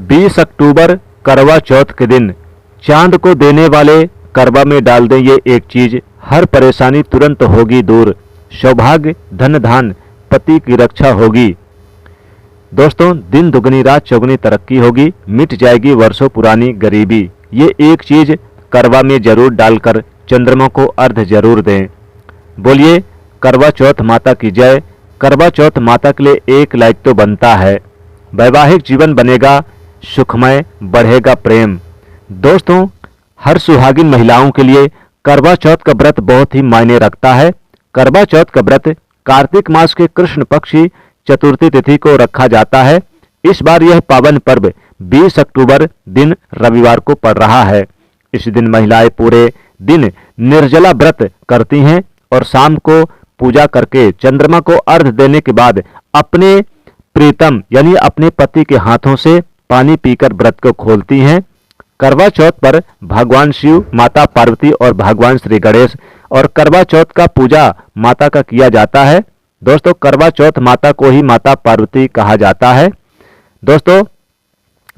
20 अक्टूबर करवा चौथ के दिन चांद को देने वाले करवा में डाल दें ये एक चीज, हर परेशानी तुरंत होगी दूर, सौभाग्य धन धान पति की रक्षा होगी। दोस्तों, दिन दुगनी रात चौगनी तरक्की होगी, मिट जाएगी वर्षों पुरानी गरीबी। ये एक चीज करवा में जरूर डालकर चंद्रमा को अर्घ जरूर दें। बोलिए करवा चौथ माता की जय। करवा चौथ माता के लिए एक लाइक तो बनता है। वैवाहिक जीवन बनेगा सुखमय, बढ़ेगा प्रेम। दोस्तों, हर सुहागिन महिलाओं के लिए करवा चौथ का व्रत बहुत ही मायने रखता है। करवा चौथ का व्रत कार्तिक मास के कृष्ण पक्ष की चतुर्थी तिथि को रखा जाता है। इस बार यह पावन पर्व 20 अक्टूबर दिन रविवार को पड़ रहा है। इस दिन महिलाएं पूरे दिन निर्जला व्रत करती हैं और शाम को पूजा करके चंद्रमा को अर्घ देने के बाद अपने प्रीतम यानी अपने पति के हाथों से पानी पीकर व्रत को खोलती हैं। करवा चौथ पर भगवान शिव, माता पार्वती और भगवान श्री गणेश और करवा चौथ का पूजा माता का किया जाता है। दोस्तों, करवा चौथ माता को ही माता पार्वती कहा जाता है। दोस्तों,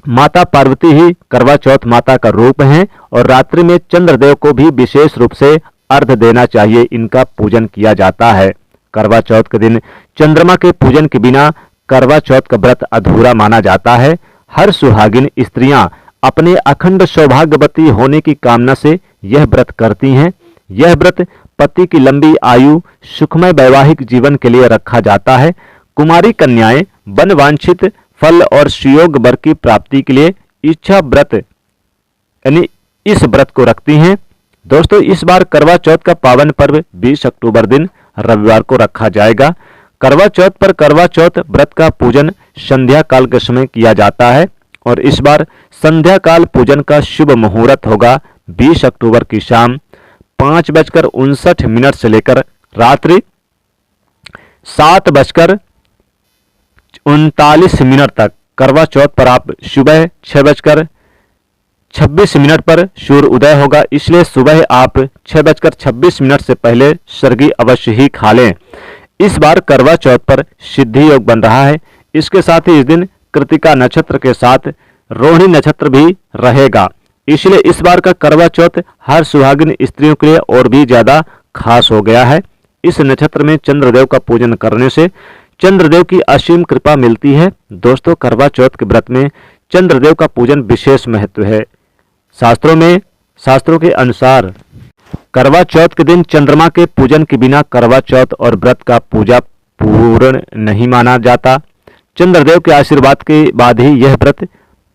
माता पार्वती ही करवा चौथ माता का रूप हैं और रात्रि में चंद्रदेव को भी विशेष रूप से अर्घ देना चाहिए, इनका पूजन किया जाता है। करवा चौथ के दिन चंद्रमा के पूजन के बिना करवा चौथ का व्रत अधूरा माना जाता है। हर सुहागिन स्त्रियां अपने अखंड सौभाग्यवती होने की कामना से यह व्रत करती हैं। यह व्रत पति की लंबी आयु, सुखमय वैवाहिक जीवन के लिए रखा जाता है। कुमारी कन्याएं वनवांछित फल और सुयोग वर की प्राप्ति के लिए इच्छा व्रत यानी इस व्रत को रखती हैं। दोस्तों, इस बार करवा चौथ का पावन पर्व 20 अक्टूबर दिन रविवार को रखा जाएगा। करवा चौथ पर करवा चौथ व्रत का पूजन संध्या काल के समय किया जाता है और इस बार संध्या काल पूजन का शुभ मुहूर्त होगा 20 अक्टूबर की शाम 5:59 से लेकर रात्रि 7:39 तक। करवा चौथ पर आप सुबह 6:26 पर सूर्य उदय होगा, इसलिए सुबह आप 6:26 से पहले सर्गी अवश्य ही खा लें। इस बार करवा चौथ पर सिद्धि योग बन रहा है। इसके साथ ही इस दिन कृतिका नक्षत्र के साथ रोहिणी नक्षत्र भी रहेगा, इसलिए इस बार का करवा चौथ हर सुहागिन स्त्रियों के लिए और भी ज्यादा खास हो गया है। इस नक्षत्र में चंद्रदेव का पूजन करने से चंद्रदेव की असीम कृपा मिलती है। दोस्तों, करवा चौथ के व्रत में चंद्रदेव का पूजन विशेष महत्व है। शास्त्रों के अनुसार करवा चौथ के दिन चंद्रमा के पूजन के बिना करवा चौथ और व्रत का पूजा पूर्ण नहीं माना जाता। चंद्रदेव के आशीर्वाद के बाद ही यह व्रत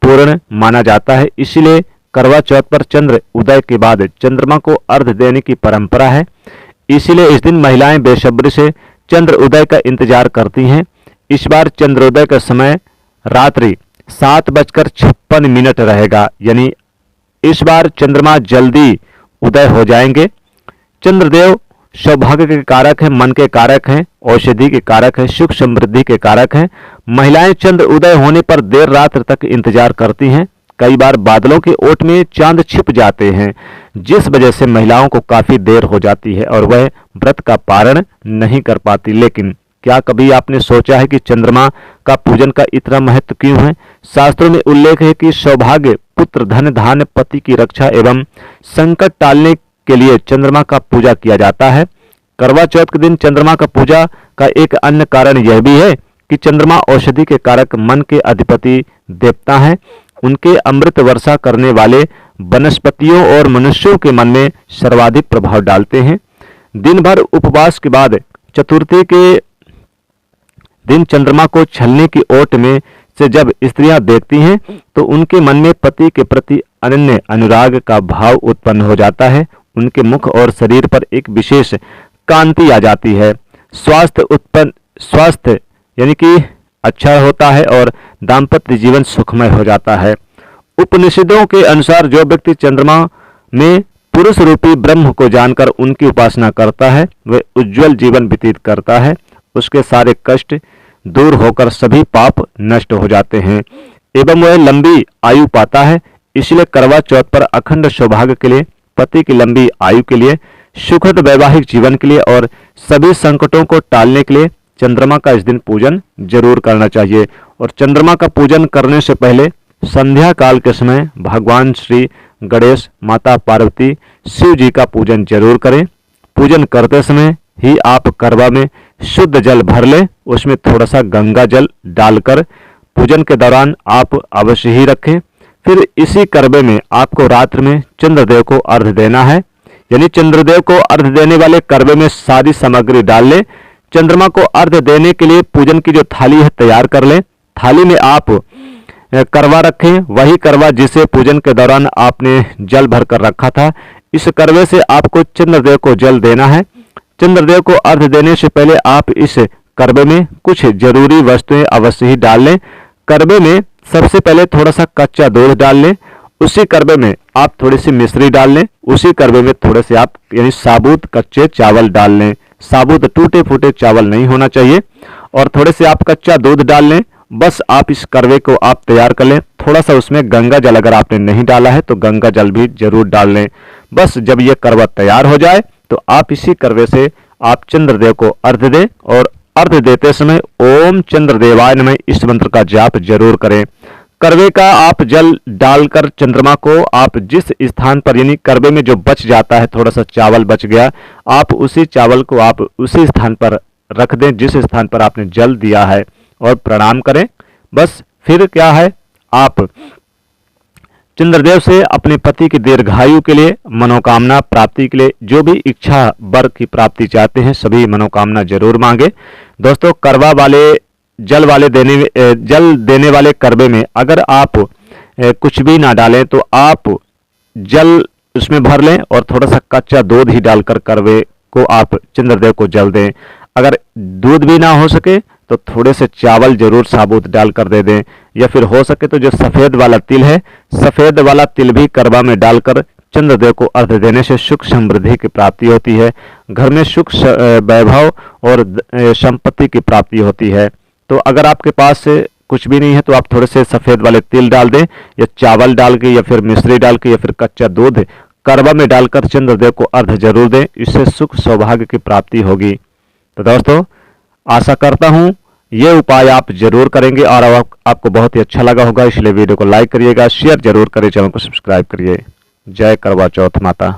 पूर्ण माना जाता है, इसलिए करवा चौथ पर चंद्र उदय के बाद चंद्रमा को अर्घ देने की परंपरा है। इसलिए इस दिन महिलाएं बेसब्री से चंद्र उदय का इंतजार करती हैं। इस बार चंद्रोदय का समय रात्रि 7:56 रहेगा, यानी इस बार चंद्रमा जल्दी उदय हो जाएंगे। चंद्रदेव सौभाग्य के कारक हैं, मन के कारक हैं, औषधि के कारक हैं, सुख समृद्धि के कारक हैं। महिलाएं चंद्र उदय होने पर देर रात तक इंतजार करती हैं। कई बार बादलों के ओट में चांद छिप जाते हैं, जिस वजह से महिलाओं को काफी देर हो जाती है और वह व्रत का पारण नहीं कर पाती। लेकिन क्या कभी आपने सोचा है कि चंद्रमा का पूजन का इतना महत्व क्यों है? शास्त्रों में उल्लेख है कि सौभाग्य, पुत्र, धन धान्य, पति की रक्षा एवं संकट टालने के लिए चंद्रमा का पूजा किया जाता है। करवा चौथ के दिन चंद्रमा का पूजा का एक अन्य कारण यह भी है कि चंद्रमा औषधि के कारक, मन के अधिपति देवता हैं। उनके अमृत वर्षा करने वाले वनस्पतियों और मनुष्यों के मन में सर्वाधिक प्रभाव डालते हैं। दिन भर उपवास के बाद चतुर्थी के दिन चंद्रमा को छलने की ओट में से जब स्त्रियां देखती हैं तो उनके मन में पति के प्रति अनन्य अनुराग का भाव उत्पन्न हो जाता है। उनके मुख और शरीर पर एक विशेष कांति आ जाती है। स्वास्थ्य यानी कि अच्छा होता है और दाम्पत्य जीवन सुखमय हो जाता है। उपनिषदों के अनुसार जो व्यक्ति चंद्रमा में पुरुष रूपी ब्रह्म को जानकर उनकी उपासना करता है, वह उज्जवल जीवन व्यतीत करता है। उसके सारे कष्ट दूर होकर सभी पाप नष्ट हो जाते हैं एवं वह लंबी आयु पाता है। इसलिए करवा चौथ पर अखंड सौभाग्य के लिए, पति की लंबी आयु के लिए, सुखद वैवाहिक जीवन के लिए और सभी संकटों को टालने के लिए चंद्रमा का इस दिन पूजन जरूर करना चाहिए। और चंद्रमा का पूजन करने से पहले संध्या काल के समय भगवान श्री गणेश, माता पार्वती, शिव जी का पूजन जरूर करें। पूजन करते समय ही आप करवा में शुद्ध जल भर लें, उसमें थोड़ा सा गंगा जल डालकर पूजन के दौरान आप अवश्य ही रखें। फिर इसी करवे में आपको रात्रि में चंद्रदेव को अर्घ्य देना है, यानी चंद्रदेव को अर्घ्य देने वाले करवे में सारी सामग्री डाल लें। चंद्रमा को अर्घ्य देने के लिए पूजन की जो थाली है तैयार कर लें। थाली में आप करवा रखें, वही करवा जिसे पूजन के दौरान आपने जल भरकर रखा था। इस करवे से आपको चंद्रदेव को जल देना है। चंद्रदेव को अर्घ्य देने से पहले आप इस करवे में कुछ जरूरी वस्तुएं अवश्य ही डाल लें। करवे में सबसे पहले थोड़ा सा कच्चा दूध डाल लें, उसी करवे में आप थोड़ी सी मिश्री डाल लें, उसी करवे में थोड़े से आप यानी साबुत कच्चे चावल डाल लें। साबुत टूटे फूटे चावल नहीं होना चाहिए, और थोड़े से आप कच्चा दूध डाल लें। बस आप इस करवे को आप तैयार कर लें। थोड़ा सा उसमें गंगा जल अगर आपने नहीं डाला है तो गंगा जल भी जरूर डाल लें। बस जब ये करवा तैयार हो जाए तो आप इसी करवे से आप चंद्रदेव को अर्घ्य दें, और अर्घ्य देते समय ओम चंद्रदेवाय नमः इस मंत्र का जाप जरूर करें। करवे का आप जल डालकर चंद्रमा को आप जिस स्थान पर, यानी करवे में जो बच जाता है, थोड़ा सा चावल बच गया, आप उसी चावल को आप उसी स्थान पर रख दें जिस स्थान पर आपने जल दिया है, और प्रणाम करें। बस फिर क्या है, आप चंद्रदेव से अपने पति की दीर्घायु के लिए, मनोकामना प्राप्ति के लिए, जो भी इच्छा वर की प्राप्ति चाहते हैं, सभी मनोकामना जरूर मांगे। दोस्तों, करवा वाले जल देने वाले करवे में अगर आप कुछ भी ना डालें तो आप जल उसमें भर लें और थोड़ा सा कच्चा दूध ही डालकर करवे को आप चंद्रदेव को जल दें। अगर दूध भी ना हो सके तो थोड़े से चावल जरूर साबुत डालकर दे दें, या फिर हो सके तो जो सफ़ेद वाला तिल है, सफ़ेद वाला तिल भी करवा में डालकर चंद्रदेव को अर्घ्य देने से सुख समृद्धि की प्राप्ति होती है। घर में सुख वैभव और संपत्ति की प्राप्ति होती है। तो अगर आपके पास से कुछ भी नहीं है तो आप थोड़े से सफ़ेद वाले तिल डाल दें, या चावल डाल के, या फिर मिश्री डाल के, या फिर कच्चा दूध करवा में डालकर चंद्रदेव को अर्घ्य जरूर दें। इससे सुख सौभाग्य की प्राप्ति होगी। तो दोस्तों, आशा करता हूं ये उपाय आप जरूर करेंगे और आपको बहुत ही अच्छा लगा होगा। इसलिए वीडियो को लाइक करिएगा, शेयर जरूर करिए, चैनल को सब्सक्राइब करिए। जय करवा चौथ माता।